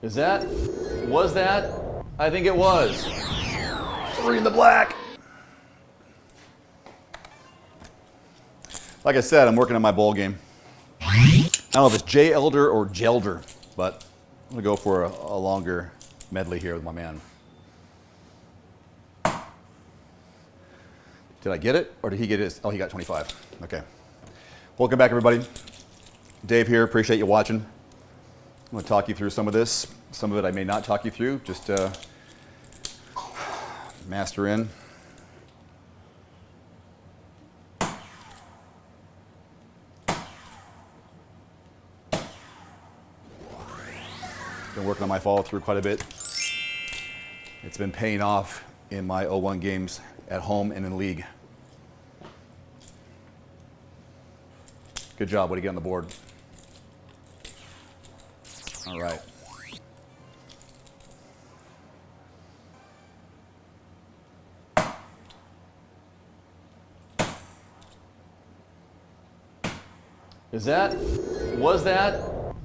Was that? I think it was. 3 in the black. Like I said, I'm working on my bowl game. I don't know if it's jelder or jelder, but I'm gonna go for a longer medley here with my man. Did I get it, or did he get his? Oh, he got 25. Okay. Welcome back, everybody. Dave here. Appreciate you watching. I'm going to talk you through some of this. Some of it I may not talk you through. Just master in. Been working on my follow through quite a bit. It's been paying off in my 01 games at home and in league. Good job. Way to get on the board. All right. Was that?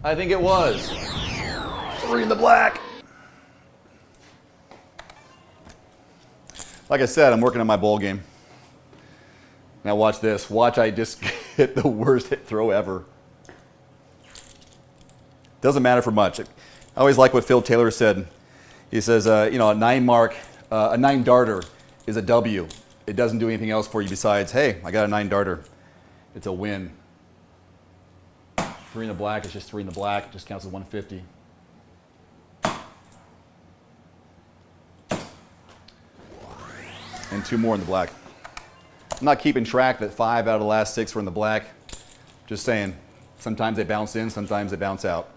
I think it was. 3 in the black. Like I said, I'm working on my bowl game. Now watch this. Watch I just hit the worst hit throw ever. Doesn't matter for much. I always like what Phil Taylor said. He says, you know, a 9 darter is a W. It doesn't do anything else for you besides, hey, I got a 9 darter. It's a win. 3 in the black, it's just 3 in the black. It just counts as 150. And 2 more in the black. I'm not keeping track that 5 out of the last 6 were in the black. Just saying, sometimes they bounce in, sometimes they bounce out.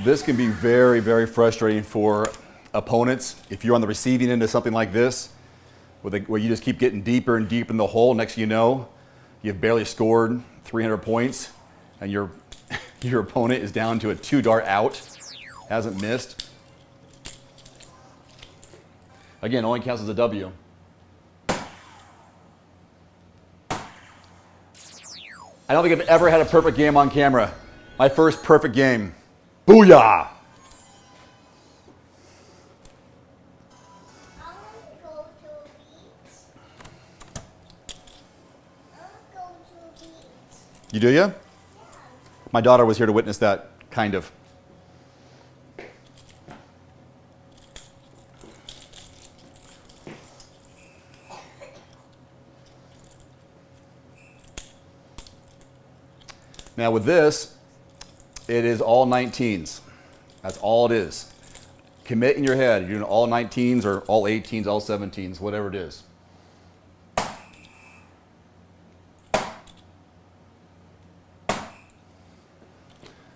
This can be very, very frustrating for opponents. If you're on the receiving end of something like this, where you just keep getting deeper and deeper in the hole, next thing you know, you've barely scored 300 points, and your opponent is down to a 2 dart out, hasn't missed. Again, only counts as a W. I don't think I've ever had a perfect game on camera. My first perfect game. Booyah! You do, ya? My daughter was here to witness that, kind of. Now with this, it is all 19s. That's all it is. Commit in your head. You're doing all 19s or all 18s, all 17s, whatever it is.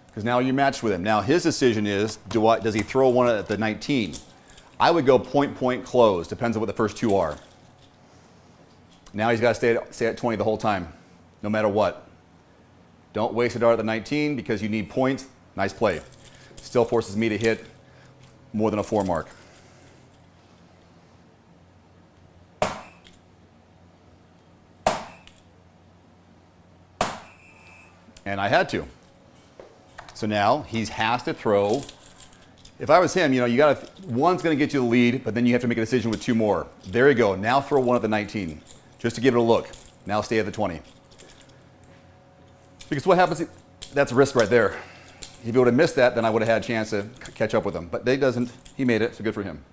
Because now you matched with him. Now his decision is, does he throw one at the 19? I would go point, close. Depends on what the first 2 are. Now he's got to stay at 20 the whole time, no matter what. Don't waste a dart at the 19 because you need points. Nice play. Still forces me to hit more than a 4 mark. And I had to. So now he has to throw. If I was him, you know, one's going to get you the lead, but then you have to make a decision with 2 more. There you go. Now throw 1 at the 19, just to give it a look. Now stay at the 20. Because what happens, that's a risk right there. If he would have missed that, then I would have had a chance to catch up with him. But he doesn't. He made it, so good for him.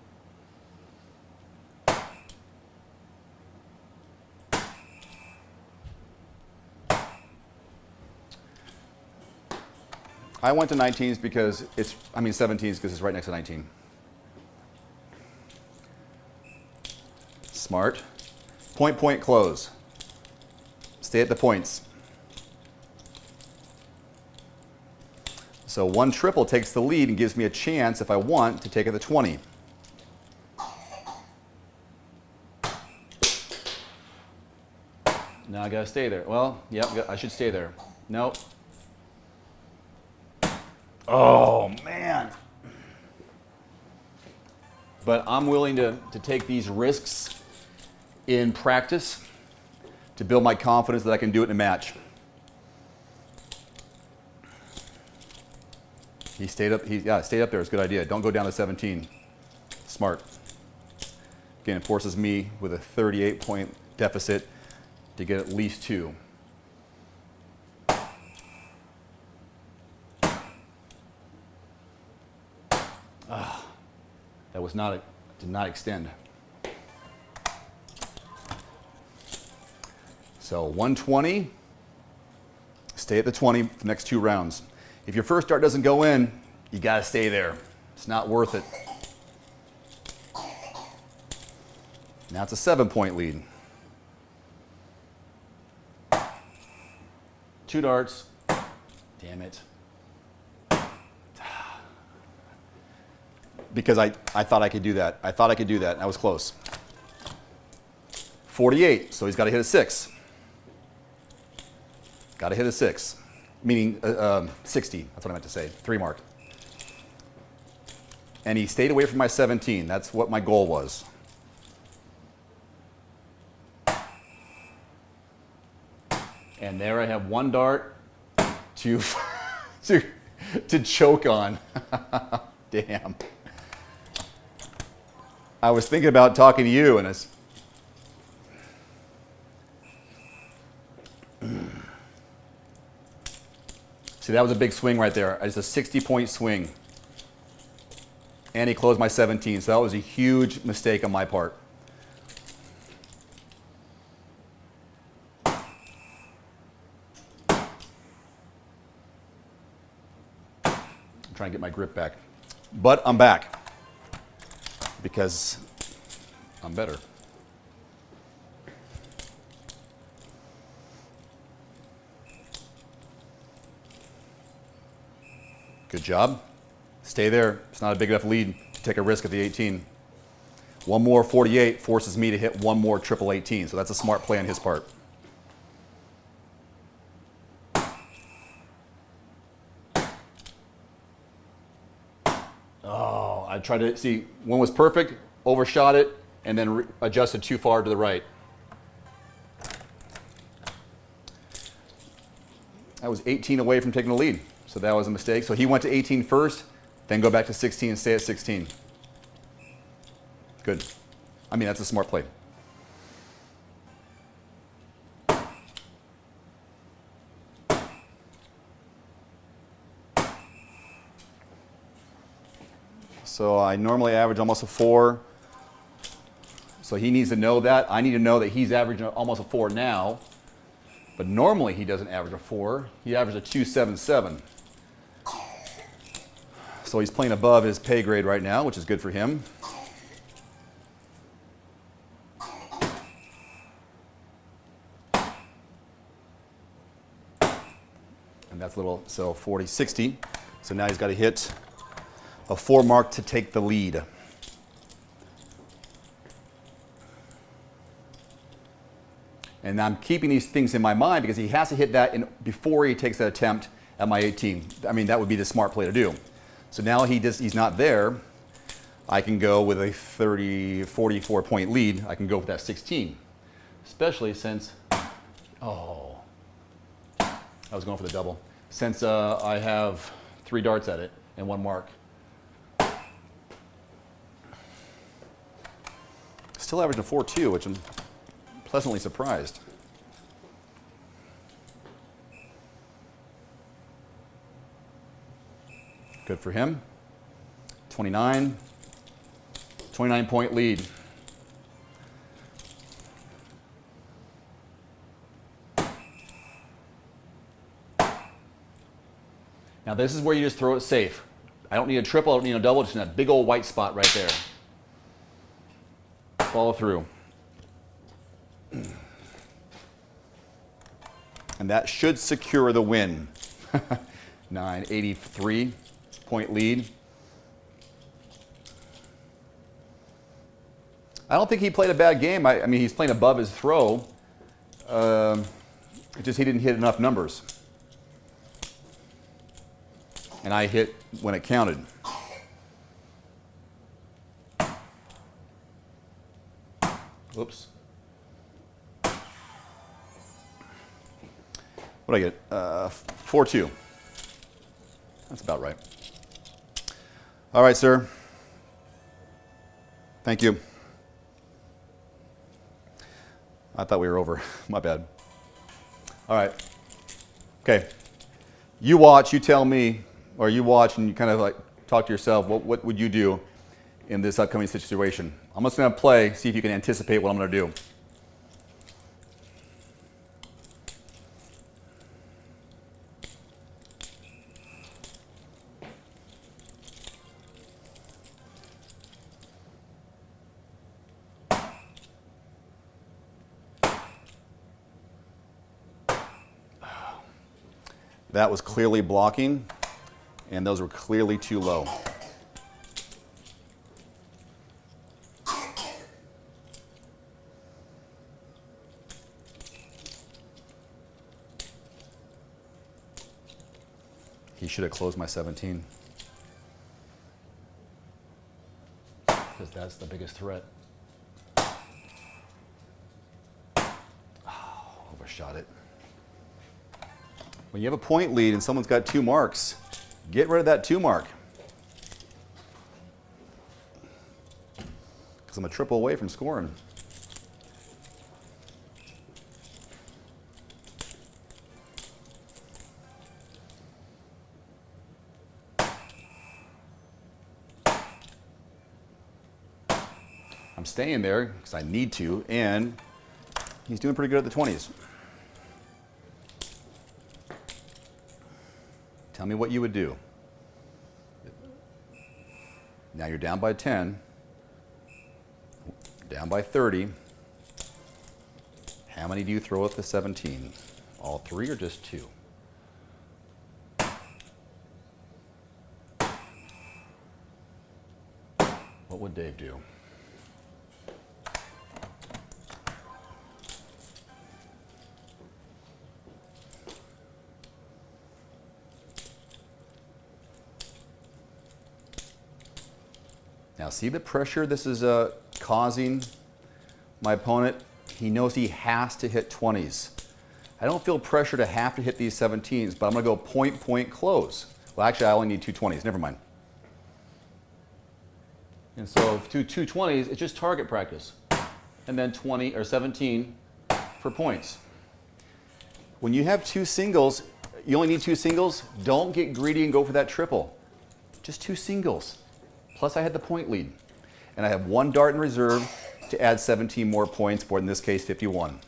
I went to 19s because 17s because it's right next to 19. Smart. Point, close. Stay at the points. So 1 triple takes the lead and gives me a chance, if I want, to take it to 20. Now I gotta stay there. Well, yep, I should stay there. Nope. Oh, man. But I'm willing to take these risks in practice to build my confidence that I can do it in a match. He stayed up. Stayed up there. It's a good idea. Don't go down to 17. Smart. Again, it forces me with a 38-point deficit to get at least 2. That was not did not extend. So 120. Stay at the 20 for the next 2 rounds. If your first dart doesn't go in, you got to stay there. It's not worth it. Now it's a 7-point lead. 2 darts. Damn it. Because I thought I could do that. I thought I could do that. I was close. 48, so he's got to hit a 6. Got to hit a 6. Meaning 60, that's what I meant to say, 3 mark. And he stayed away from my 17. That's what my goal was. And there I have 1 dart to choke on. Damn. I was thinking about talking to you, and it's... See, that was a big swing right there. It's a 60-point swing. And he closed my 17, so that was a huge mistake on my part. I'm trying to get my grip back. But I'm back. Because I'm better. Good job. Stay there. It's not a big enough lead to take a risk at the 18. 1 more 48 forces me to hit 1 more triple 18, so that's a smart play on his part. Oh, I tried to see, one was perfect, overshot it, and then adjusted too far to the right. I was 18 away from taking the lead. So that was a mistake. So he went to 18 first, then go back to 16 and stay at 16. Good. I mean, that's a smart play. So I normally average almost a 4. So he needs to know that. I need to know that he's averaging almost a 4 now. But normally he doesn't average a 4. He averages a 2.77. So he's playing above his pay grade right now, which is good for him. And that's a little, so 40, 60. So now he's got to hit a 4 mark to take the lead. And I'm keeping these things in my mind because he has to hit that before he takes that attempt at my 18. I mean, that would be the smart play to do. So now he's not there. I can go with a 44 point lead. I can go with that 16, especially since, oh, I was going for the double. Since I have 3 darts at it and 1 mark. Still averaged a 4.2, which I'm pleasantly surprised. Good for him. 29 point lead. Now this is where you just throw it safe. I don't need a triple, I don't need a double, just in that big old white spot right there. Follow through. And that should secure the win. 983 point lead. I don't think he played a bad game. I mean, he's playing above his throw. It's just he didn't hit enough numbers. and I hit when it counted. Oops. What did I get? 4-2. That's about right. All right, sir. Thank you. I thought we were over. My bad. All right. Okay. You watch, you tell me, or you watch and you kind of like talk to yourself, what would you do in this upcoming situation? I'm just going to play, see if you can anticipate what I'm going to do. That was clearly blocking, and those were clearly too low. He should have closed my 17. Because that's the biggest threat. Oh, overshot it. When you have a point lead and someone's got 2 marks, get rid of that 2 mark. Because I'm a triple away from scoring. I'm staying there because I need to, and he's doing pretty good at the 20s. Tell me what you would do. Now you're down by 10, down by 30. How many do you throw at the 17? All 3 or just 2? What would Dave do? Now see the pressure this is causing my opponent? He knows he has to hit 20s. I don't feel pressure to have to hit these 17s, but I'm going to go point, point, close. Well, actually, I only need 2 20s. Never mind. And so two 20s, it's just target practice. And then 20 or 17 for points. When you have 2 singles, you only need 2 singles. Don't get greedy and go for that triple. Just 2 singles. Plus I had the point lead. And I have 1 dart in reserve to add 17 more points, or in this case 51.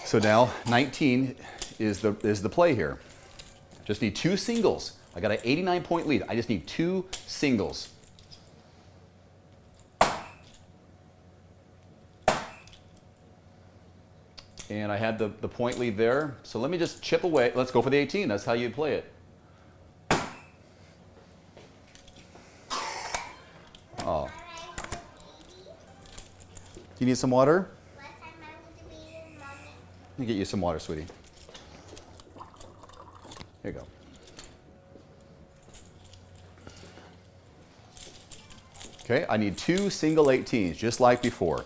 So now 19 is the play here. Just need 2 singles. I got an 89 point lead. I just need 2 singles. And I had the point lead there. So let me just chip away. Let's go for the 18. That's how you play it. Oh. Do you need some water? Let me get you some water, sweetie. Here you go. Okay, I need 2 single 18s, just like before.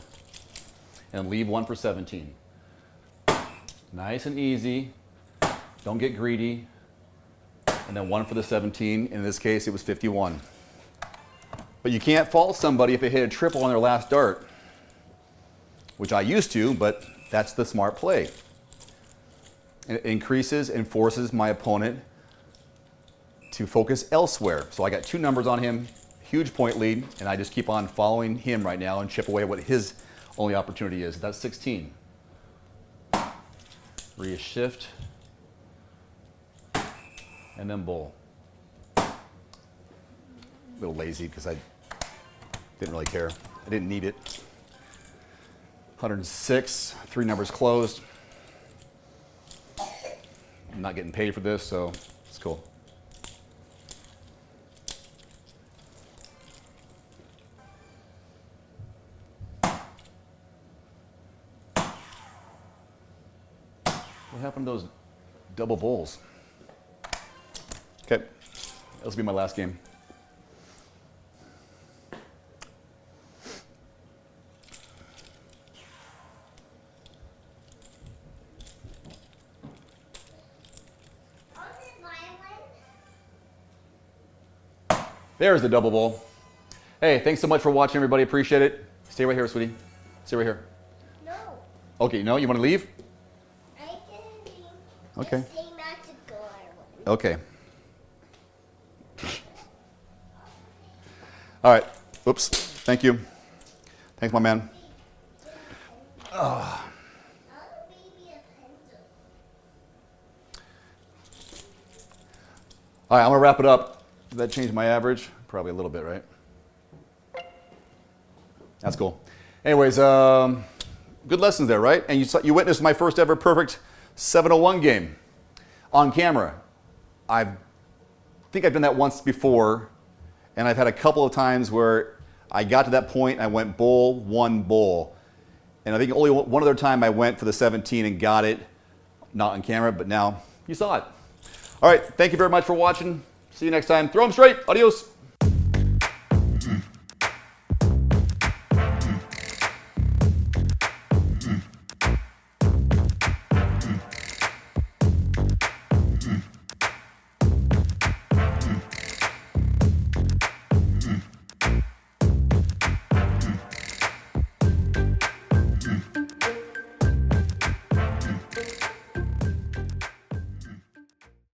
And leave 1 for 17. Nice and easy. Don't get greedy. And then 1 for the 17. In this case, it was 51. But you can't fault somebody if they hit a triple on their last dart, which I used to, but that's the smart play. It increases and forces my opponent to focus elsewhere. So I got 2 numbers on him, huge point lead, and I just keep on following him right now and chip away what his only opportunity is. That's 16. Re-shift, and then bowl. A little lazy because I didn't really care. I didn't need it. 106, 3 numbers closed. I'm not getting paid for this, so it's cool. What happened to those double bowls? Okay, this will be my last game. There's the double bowl. Hey, thanks so much for watching, everybody. Appreciate it. Stay right here, sweetie. Stay right here. No. Okay, no? You want to leave? I can leave. Okay. Just say not to go. Okay. All right. Oops. Thank you. Thanks, my man. I'll baby a pencil. All right, I'm going to wrap it up. Did that change my average? Probably a little bit, right? That's cool. Anyways, good lessons there, right? And you witnessed my first ever perfect 701 game on camera. I think I've done that once before, and I've had a couple of times where I got to that point, I went bull, one bull. And I think only one other time I went for the 17 and got it, not on camera, but now you saw it. All right, thank you very much for watching. See you next time. Throw them straight. Adios.